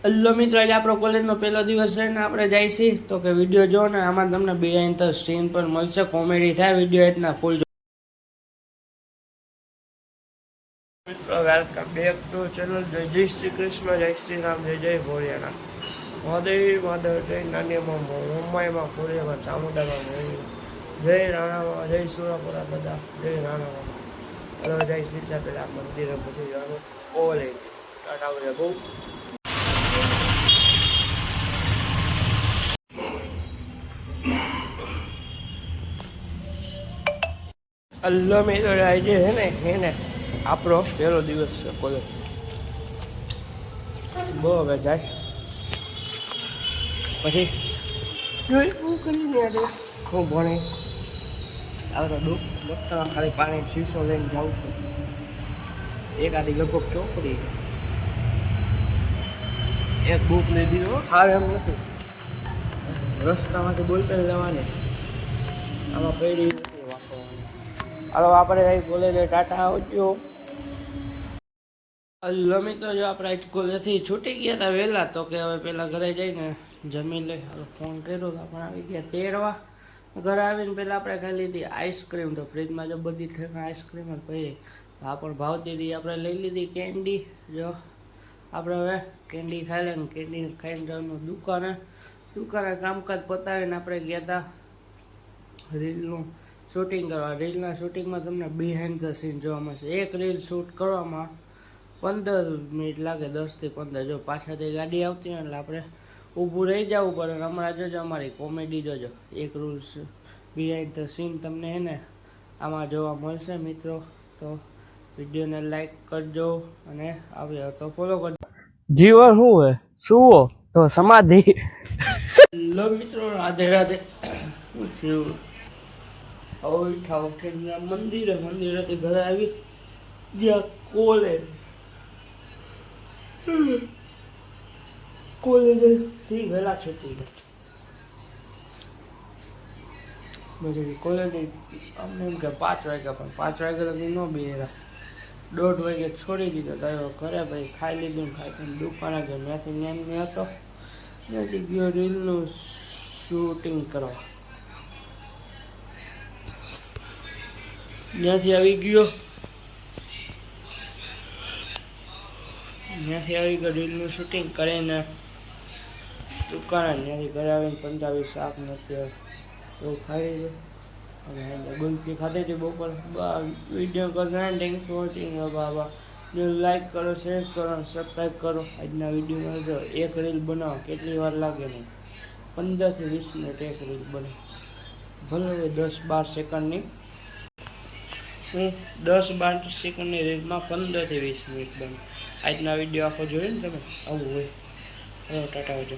Hello મિત્રો, આજે આપણો કોલેજનો પહેલો દિવસ છે ને આપણે જઈશી તો કે વિડીયો જો ને આમાં તમને બિહાઇન્ડ ધ સીન પર મળશે, કોમેડી થાય વિડીયો એટલા ફૂલ. મિત્રો વેલકમ બેક ટુ ચેનલ. જય શ્રી કૃષ્ણ, જય શ્રી રામ, જય જય ભોળિયાનાથ. મહાદેવ મહાદેવ, જય નાનીમાં મુંબઈમાં ભોળિયામાં ચામુંડામાં જય રાણામાં, જય સુરાપુરા દાદા, જય રાણામાં. હલો જય સીતા પેલા મંદિરે બધું જવાનું કોલેજ ટાટા બહુ. હલો મિત્રો, આજે છે ને એને આપણો પહેલો દિવસ છે કોલેજ. બહુ હવે જાય પછી શું કરીને આજે હું ભણી આવતો દુઃખ દોસ્તારમાં ખાલી પાણી શીશો લઈને જાઉં છું. એક આધી લગભગ ચોપડી એક બુક લઈ દીધો, ખાવે એમ નથી. રસ્તામાંથી બોલતા જવાની આમાં પડી નથી વાંચવાની. હાલો આપણે કઈ કોલેજે ટાટા આવજો. હલો મિત્રો, જો આપણે આજ કોલેજથી છૂટી ગયા હતા વહેલા તો કે હવે પહેલાં ઘરે જઈને જમી લઈ. હવે ફોન કર્યો તો આપણે આવી ગયા તેડવા. ઘરે આવીને પહેલાં આપણે ખાઈ લીધી આઈસ્ક્રીમ. તો ફ્રીજમાં જો બધી ઠેકાણ આઈસ્ક્રીમ જ પડી. આ પણ ભાવતી હતી આપણે લઈ લીધી કેન્ડી. જો આપણે હવે કેન્ડી ખાઈ લઈને કેન્ડી ખાઈને જવાનું દુકાને કામકાજ પતાવીને આપણે ગયા હતા રીલનું શૂટિંગ કરવા. રીલના શૂટિંગમાં તમને બિહાઇન્ડ ધ સીન જોવા મળશે. એક રીલ શૂટ કરવામાં 15 મિનિટ લાગે, 10 થી 15. જો પાછળથી ગાડી આવતી હોય એટલે આપણે ઊભું રહી જવું પડે. હમણાં જોજો અમારી કોમેડી જોજો. એક રૂલ્સ બિહાઇન્ડ ધ સીન તમને હે ને આમાં જોવા મળશે મિત્રો. તો વિડીયોને લાઈક કરજો અને આવ્યો તો ફોલો કરજો. જીવન શું હે સુવો તો સમાધિ. હેલો મિત્રો, રાધે રાધે. શું થયું? ઉઠીને મંદિરેથી ઘરે આવી ગયા કોલેજથી વહેલા છૂટી ગયા. પછી કોલેજ અમને એમ કે 5 વાગ્યા, પણ 5 વાગ્યા લગી ન બેરા. 1:30 વાગે છોડી દીધો. તો ઘરે ભાઈ ખાઈ લીધું. ખાઈ દુકાને ગયો. ત્યાંથી હતો ત્યાંથી ગયો રીલનું શૂટિંગ કરવા. ત્યાંથી આવી ગયો રીલનું શૂટિંગ કરીને દુકાને. ત્યાંથી ઘરે આવીને પંજાબી શાક નથી એવું ખાઈ લીધું અને ગુલફી ખાધી હતી બપોર. વિડીયો કરશો ને થેન્ક્સ ફોર વોચિંગ. બાબા જો લાઈક કરો, શેર કરો, સબસ્ક્રાઈબ કરો. આજના વિડીયોમાં જો એક રીલ બનાવો કેટલી વાર લાગે નહીં, 15 થી 20 મિનિટ એક રીલ બને. ભલે 10-12 સેકન્ડની 10-12 સેકન્ડની રીલમાં 15 થી 20 મિનિટ બને. આજના વિડીયો આખો જોયો ને તમે, આવું હોય. ટાટા આવજો.